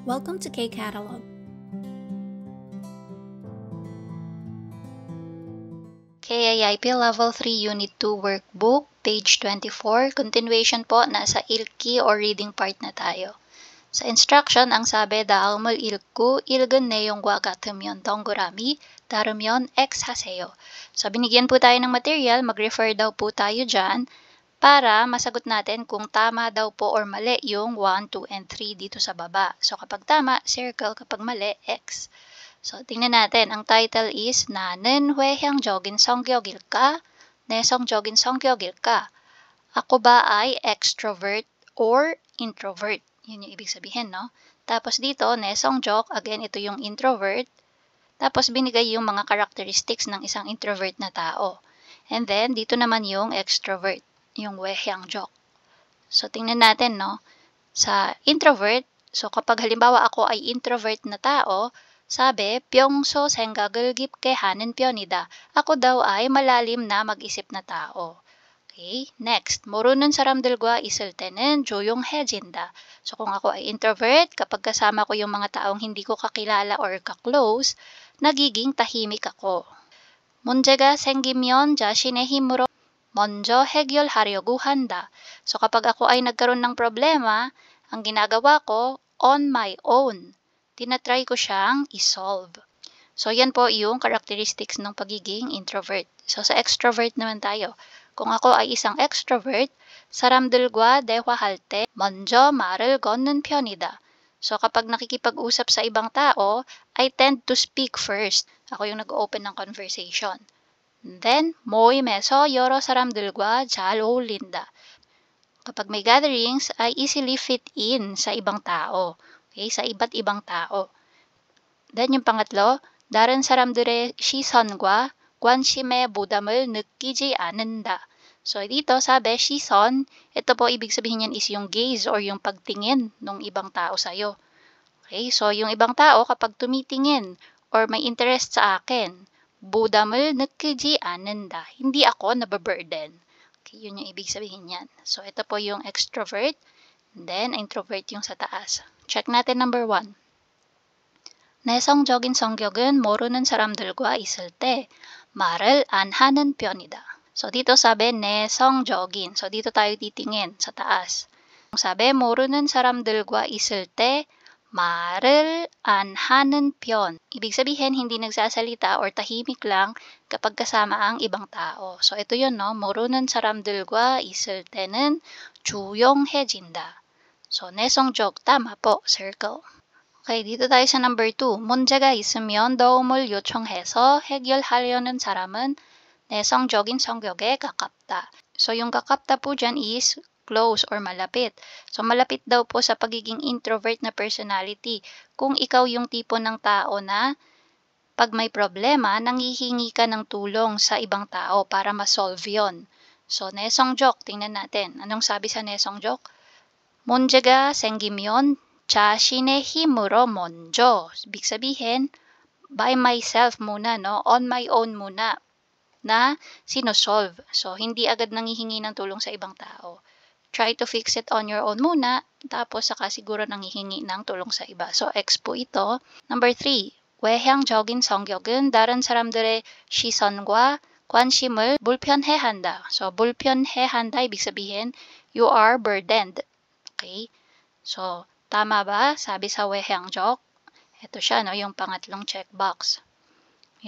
Welcome to K-Catalog. KIIP Level 3 Unit 2 Workbook, page 24, continuation po, nasa ilki or reading part na tayo. Sa instruction, ang sabi, 다음을 읽고 읽은 내용과 같으면 동그라미, 다르면 X 하세요. So, binigyan po tayo ng material, mag-refer daw po tayo dyan para masagot natin kung tama daw po or mali yung 1, 2, and 3 dito sa baba. So, kapag tama, circle, kapag mali, X. So, tingnan natin. Ang title is 나는 외향적인 성격일까? 내성적인 성격일까? Ako ba ay extrovert or introvert? Yun yung ibig sabihin, no? Tapos dito, 내성적, again, ito yung introvert. Tapos binigay yung mga characteristics ng isang introvert na tao. And then, dito naman yung extrovert, yung 외향적. So, tingnan natin, no? Sa introvert, so kapag halimbawa ako ay introvert na tao, sabi, 평소 생각을 깊게 하는 편이다. Ako daw ay malalim na mag-isip na tao. Okay, next. 모르는 사람들과 있을 때는 조용해진다. So kung ako ay introvert, kapag kasama ko yung mga taong hindi ko kakilala or ka-close, nagiging tahimik ako. 문제가 생기면 자신의 힘으로 먼저 해결하려고 한다. So kapag ako ay nagkaroon ng problema, ang ginagawa ko, on my own, tinatry ko siyang isolve. So yan po yung characteristics ng pagiging introvert. So sa extrovert naman tayo. Kung ako ay isang extrovert, 사람들과 대화할 때 먼저 말을 거는 편이다. So kapag nakikipag-usap sa ibang tao, I tend to speak first. Ako yung nag-open ng conversation. Then, 모임에서 여러 사람들과 잘 어울린다. Kapag may gatherings, I easily fit in sa ibang tao. Okay? Sa iba't ibang tao. Then, yung pangatlo, 다른 사람들의 시선과 관심의 부담을 느끼지 않는다. So, dito sabi, 시선, ito po ibig sabihin yan is yung gaze or yung pagtingin ng ibang tao sa'yo. Okay? So, yung ibang tao kapag tumitingin or may interest sa akin, 부담을 느끼지 않는다. Hindi ako nababurden. Okay, yun yung ibig sabihin yan. So, ito po yung extrovert. Then, introvert yung sa taas. Check natin number 1. 내성적인 성격은 모르는 사람들과 있을 때 말을 안 하는 편이다. So, dito sabi, 내성적인. So, dito tayo titingin sa taas. Sabi, 모르는 사람들과 있을 때 말을 안 하는 편. Ibig sabihin, hindi nagsasalita or tahimik lang kapag kasama ang ibang tao. So, ito yun, no? 모르는 사람들과 있을 때는 조용해진다. So, 내성적, tama po, circle. Okay, dito tayo sa number 2. 문제가 있으면 도움을 요청해서 해결하려는 사람은 내성적인 성격에 가깝다. So, yung 가깝다 po dyan is close or malapit. So, malapit daw po sa pagiging introvert na personality. Kung ikaw yung tipo ng tao na pag may problema, nanghihingi ka ng tulong sa ibang tao para ma-solve yon. So, 내성적, tingnan natin. Anong sabi sa 내성적? 문제가 생기면 자신의 힘으로 먼저. Ibig sabihin, by myself muna, no? On my own muna na sinosolve. So, hindi agad nanghihingi ng tulong sa ibang tao. Try to fix it on your own muna, tapos saka siguro nanghihingi ng tulong sa iba. So, X po ito. Number 3, 외향적인 성격은 다른 사람들의 시선과 관심을 불편해한다. So, 불편해한다, ibig sabihin, you are burdened. Okay? So, tama ba? Sabi sa 외향적. Ito siya, no? Yung pangatlong checkbox.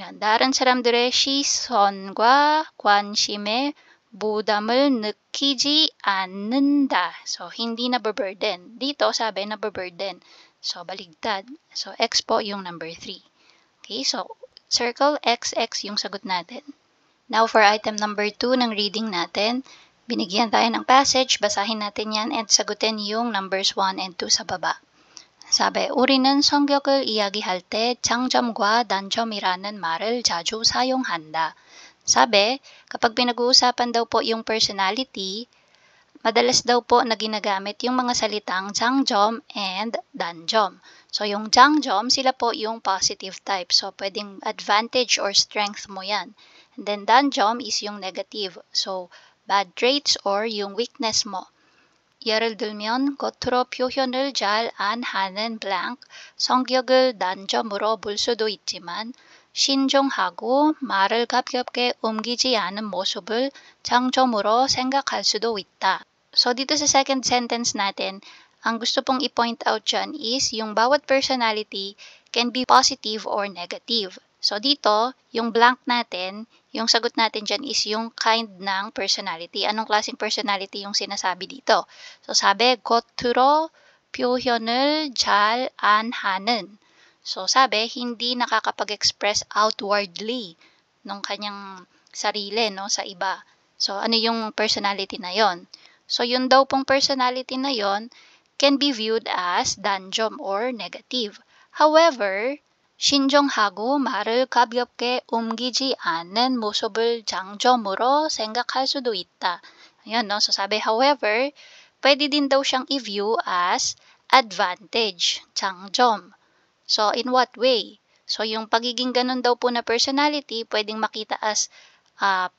Yan. 다른 사람들의 시선과 관심에 부담을 느끼지 않는다. So, hindi nababurden. Dito, sabi nababurden. So, baligtad. So, X po yung number 3. Okay, so, circle XX yung sagot natin. Now, for item number 2 ng reading natin, binigyan tayo ng passage, basahin natin yan and sagutin yung numbers 1 and 2 sa baba. 사배, 우리는 성격을 이야기할 때 장점과 단점이라는 말을 자주 사용한다. Sabi, kapag pinag-uusapan daw po yung personality, madalas daw po na ginagamit yung mga salitang 장점 and 단점. So, yung 장점, sila po yung positive type. So, pwedeng advantage or strength mo yan. And then, 단점 is yung negative. So, bad traits or yung weakness mo. 예를 들면 겉으로 표현을 잘 안 하는 blank 성격을 단점으로 볼 수도 있지만 신중하고 말을 가볍게 옮기지 않은 모습을 장점으로 생각할 수도 있다. So dito sa second sentence natin, ang gusto pong i-point out dyan is yung bawat personality can be positive or negative. So dito, yung blank natin, yung sagot natin dyan is yung kind ng personality. Anong klaseng personality yung sinasabi dito? So sabi, 겉으로 표현을 잘 안 하는. So sabi, hindi nakakapag-express outwardly ng kanyang sarili no, sa iba. So ano yung personality na yon? So yun daw pong personality na yon can be viewed as 단점 or negative. However, 신중하고 말을 가볍게 옮기지 않는 모습을 장점으로 생각할 수도 있다. Ayan, no? So sabi, however, pwede din daw siyang i-view as advantage, 장점. So in what way? So yung pagiging ganun daw po na personality, pwedeng makita as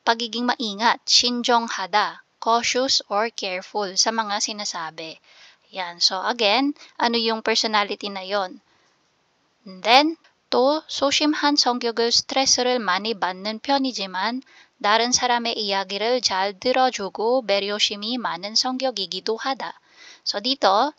pagiging maingat, 신중하다, cautious or careful sa mga sinasabi. Yan. So again, ano yung personality na yon? And then, 또 소심한 성격을 스트레스를 많이 받는 편이지만 다른 사람의 이야기를 잘 들어주고 배려심이 많은 성격이기도 하다. So dito,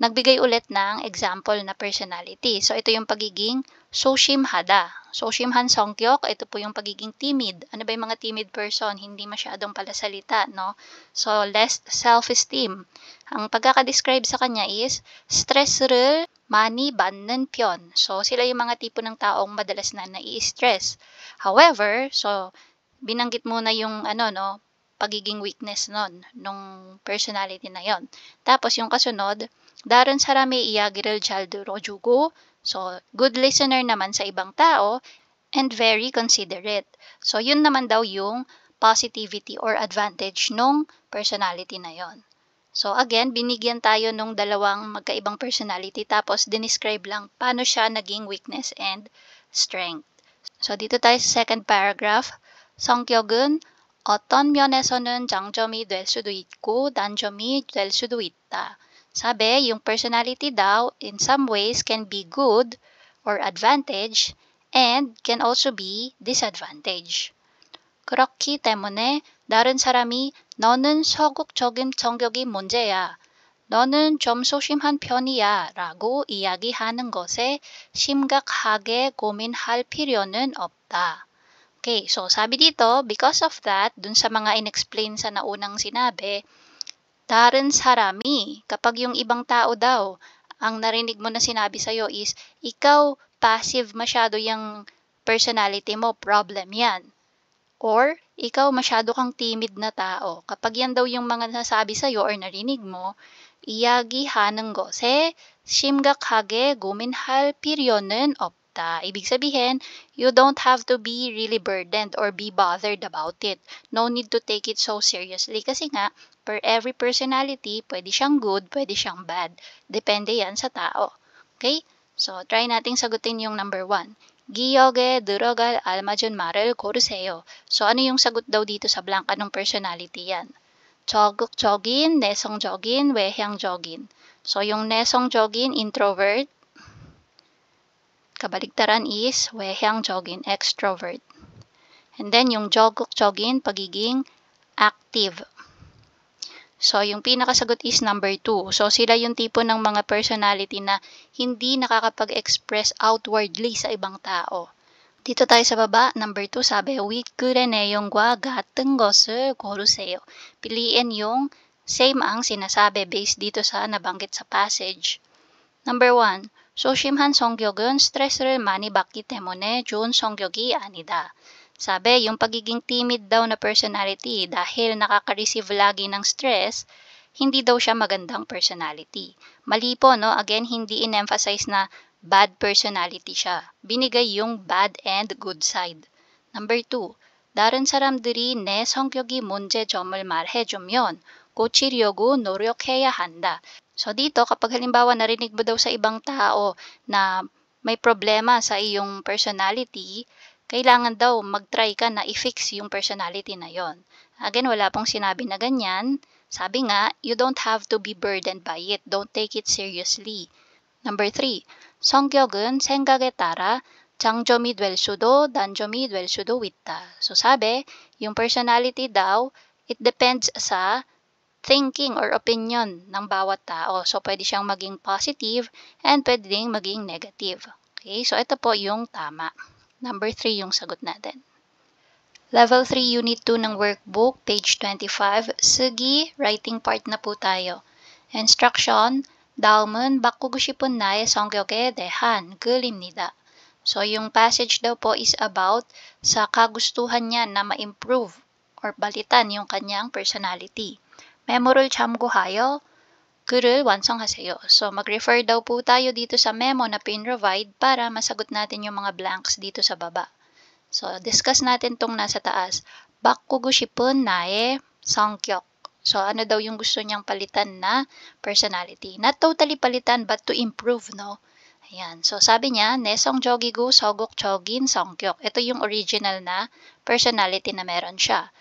nagbigay ulit ng example na personality. So ito yung pagiging 소심하다. 소심한 성격, ito po yung pagiging timid. Ano ba yung mga timid person? Hindi masyadong palasalita, no? So less self-esteem. Ang pagkakadescribe sa kanya is stress를 많이 받는 편. So sila yung mga tipo ng taong madalas na nai-stress. However, so binanggit muna yung pagiging weakness nung personality na yon. Tapos yung kasunod, 다른 사람의 이야기를 잘 들어주고, so good listener naman sa ibang tao, and very considerate. So yun naman daw yung positivity or advantage nung personality na yon. So again, binigyan tayo nung dalawang magkaibang personality tapos dinescribe lang paano siya naging weakness and strength. So dito tayo sa second paragraph. 성격은 어떤 면에서는 장점이 될 수도 있고 단점이 될 수도 있다. Sabi, yung personality daw in some ways can be good or advantage and can also be disadvantage. 그렇기 때문에 다른 사람이 너는 소극적인 성격이 문제야. 너는 좀 소심한 편이야 라고 이야기하는 것에 심각하게 고민할 필요는 없다. Okay, so sabi dito, because of that, dun sa mga inexplain sa naunang sinabi, darin sarami, kapag yung ibang tao daw, ang narinig mo na sinabi sa'yo is, ikaw passive masyado yung personality mo, problem yan. Or, ikaw masyado kang timid na tao. Kapag yan daw yung mga nasabi sa'yo or narinig mo, 이야기하는 것에 심각하게 고민할 필요는 없다. Ibig sabihin, you don't have to be really burdened or be bothered about it. No need to take it so seriously kasi nga, per every personality, pwede siyang good, pwede siyang bad. Depende yan sa tao. Okay? So, try nating sagutin yung number 1. 기억에 들어갈 알맞은 말을 고르세요. So, ano yung sagot daw dito sa blank? Anong personality yan? 적극적인, 내성적인, 외향적인. So, yung 내성적인, introvert. Kabaligtaran is 외향적인, extrovert. And then, yung 적극적인, pagiging active. So, yung pinakasagot is number 2. So, sila yung tipo ng mga personality na hindi nakakapag-express outwardly sa ibang tao. Dito tayo sa baba, number 2, sabi, 윗글의 내용과 같은 것을 고르세요. Piliin yung same ang sinasabi based dito sa nabanggit sa passage. Number 1, 소심한 성격은 스트레스를 많이 받기 때문에 좋은 성격이 아니다. Sabi, yung pagiging timid daw na personality dahil nakaka-receive lagi ng stress, hindi daw siya magandang personality. Mali po, no? Again, hindi in-emphasize na bad personality siya. Binigay yung bad and good side. Number 2, 다른 사람들이 내 성격이 문제점을 말해주면 고치려고 노력해야 한다. So dito, kapag halimbawa narinig mo daw sa ibang tao na may problema sa iyong personality, kailangan daw mag-try ka na i-fix yung personality na yon. Again, wala pong sinabi na ganyan. Sabi nga, you don't have to be burdened by it. Don't take it seriously. Number 3, 성격은 생각에 따라 장점이 될 수도 단점이 될 수도 있다. So sabi, yung personality daw, it depends sa thinking or opinion ng bawat tao. So pwede siyang maging positive and pwede ding maging negative. Okay, so ito po yung tama. Number 3 yung sagot natin. Level 3, Unit 2 ng workbook, page 25. Sige, writing part na po tayo. Instruction, 다음은 바꾸고 싶은 나의 성격에 대한 글입니다. So, yung passage daw po is about sa kagustuhan niya na ma-improve or balitan yung kanyang personality. 메모를 참고하여 글을 완성하세요. So, mag-refer daw po tayo dito sa memo na pin-provide para masagot natin yung mga blanks dito sa baba. So, discuss natin tong nasa taas. 바꾸고 싶은 나의 성격. So, ano daw yung gusto niyang palitan na personality? Not totally palitan, but to improve, no? Ayan. So, sabi niya, 내 성적이고 소극적인 성격. Ito yung original na personality na meron siya.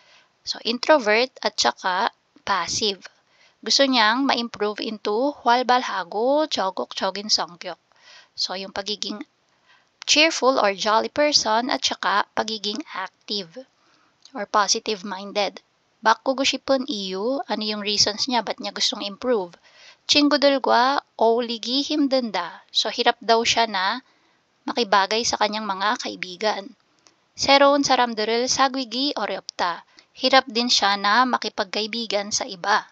So, introvert at saka passive. Gusto niyang ma-improve into 활발하고 적극적인 성격. So, yung pagiging cheerful or jolly person at saka pagiging active or positive-minded. 바꾸고 싶은 이유, ano yung reasons niya, ba't niya gustong improve? 친구들과 어울리기 힘든다. So, hirap daw siya na makibagay sa kanyang mga kaibigan. 새로운 사람들을 사귀기 어렵다. Hirap din siya na makipagkaibigan sa iba.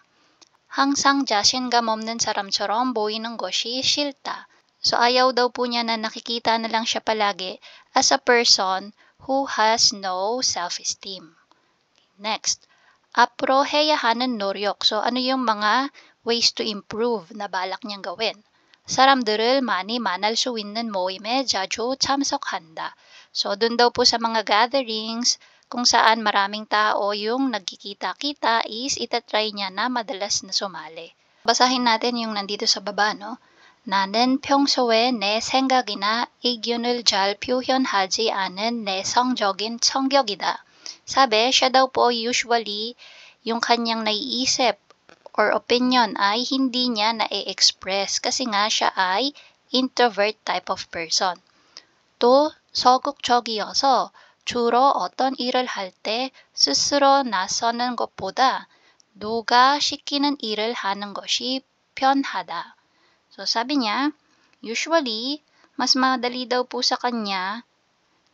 항상 자신감 없는 사람처럼 보이는 것이 싫다. So, ayaw daw po niya na nakikita na lang siya palagi as a person who has no self-esteem. Next, 앞으로 해야 하는 노력. So, ano yung mga ways to improve na balak niyang gawin? 사람들을 많이 만날 수 있는 모임에 자주 참석한다. So, dun daw po sa mga gatherings kung saan maraming tao yung nagkikita-kita is itatry niya na madalas na sumali. Basahin natin yung nandito sa baba, no? 나는 평소에 내 생각이나 의견을 잘 표현하지 않은 내성적인 성격이다. Sabi, siya daw po usually yung kanyang naiisip or opinion ay hindi niya na-express kasi nga siya ay introvert type of person. 또 소극적이어서 주로 어떤 일을 할 때 스스로 나서는 것보다 누가 시키는 일을 하는 것이 편하다. So, sabi niya, usually, mas madali daw po sa kanya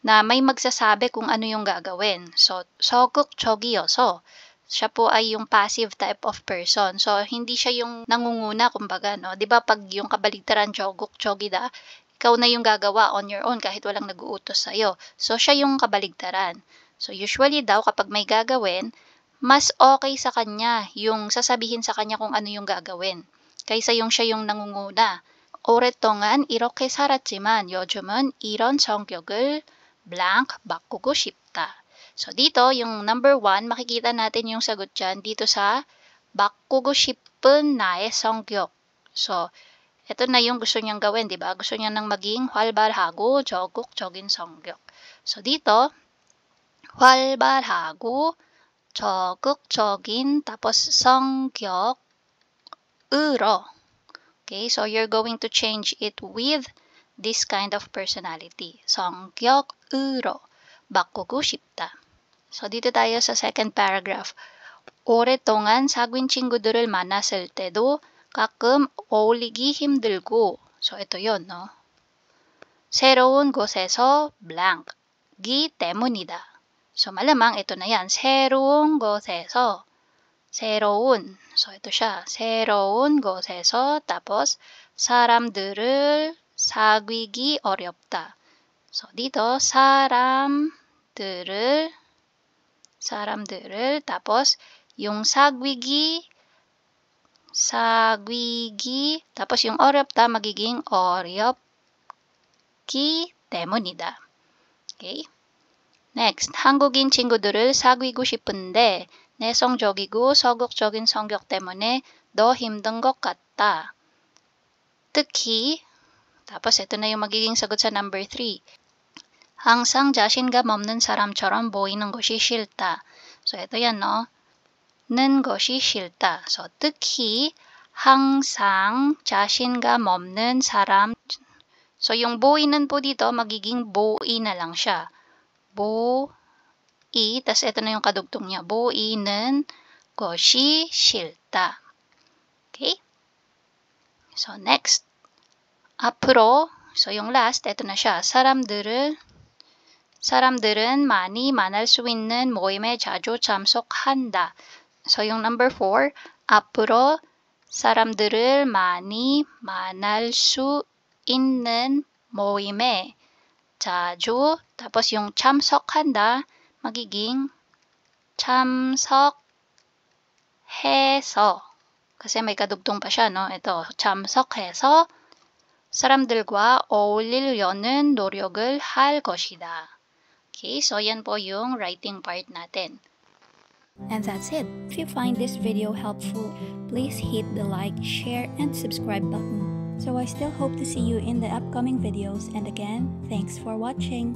na may magsasabi kung ano yung gagawin. So, 소극적이어서, siya po ay yung passive type of person. So, hindi siya yung nangunguna, kumbaga, no? Diba, pag yung kabaligtaran, 적극적이다, ikaw na yung gagawa on your own kahit walang nag-uutos sa'yo. So, siya yung kabaligtaran. So, usually daw, kapag may gagawin, mas okay sa kanya yung sasabihin sa kanya kung ano yung gagawin. kaysa yung siya yung nangunguna. 오랫동안 이렇게 살았지만 요즘은 이런 성격을 blank 바꾸고 싶다. So dito, yung number 1, makikita natin yung sagot dyan dito sa 바꾸고 싶은 나의 성격. So, ito na yung gusto niyang gawin, di ba? Gusto niya nang maging 활발하고 적극적인 성격. So dito, 활발하고 적극적인 tapos 성격 Okay, so you're going to change it with this kind of personality. 성격으로 바꾸고 싶다. So dito tayo sa second paragraph. 오랫동안 사귄 친구들을 만났을 때도 가끔 어울리기 힘들고. So ito yon, no? 새로운 곳에서 blank기 때문이다. So malamang ito na yan. 새로운 곳에서 새로운, so ito siya, 새로운 곳에서 tapos 사람들을 사귀기 어렵다. So dito 사람들을 tapos yung 사귀기 tapos yung 어렵다 magiging 어렵기 때문이다. Okay? Next, 한국인 친구들을 사귀고 싶은데 내성적이고 소극적인 성격 때문에 더 힘든 것 같다. 특히, tapos ito na yung magiging sagot sa number 3. 항상 자신감 없는 사람처럼 보이는 것이 싫다. So ito yan, no? 것이 싫다. So, 특히 항상 자신감 없는 사람. So, yung boy는 po dito, magiging boy na lang siya. Boy, tas ito na yung kadugtong niya. 보이는 것이 싫다. Okay? So, next. 앞으로. So, yung last, ito na siya. 사람들은 많이 만날 수 있는 모임에 자주 참석한다. So, yung number 4, 앞으로 사람들을 많이 만날 수 있는 모임에 자주, tapos yung 참석한다, magiging 참석해서. Kasi may kadugtong pa siya, no? Ito, 참석해서 사람들과 어울리려는 노력을 할 것이다. Okay, so yan po yung writing part natin. And that's it. If you find this video helpful, please hit the like, share, and subscribe button. So I still hope to see you in the upcoming videos, and again, thanks for watching.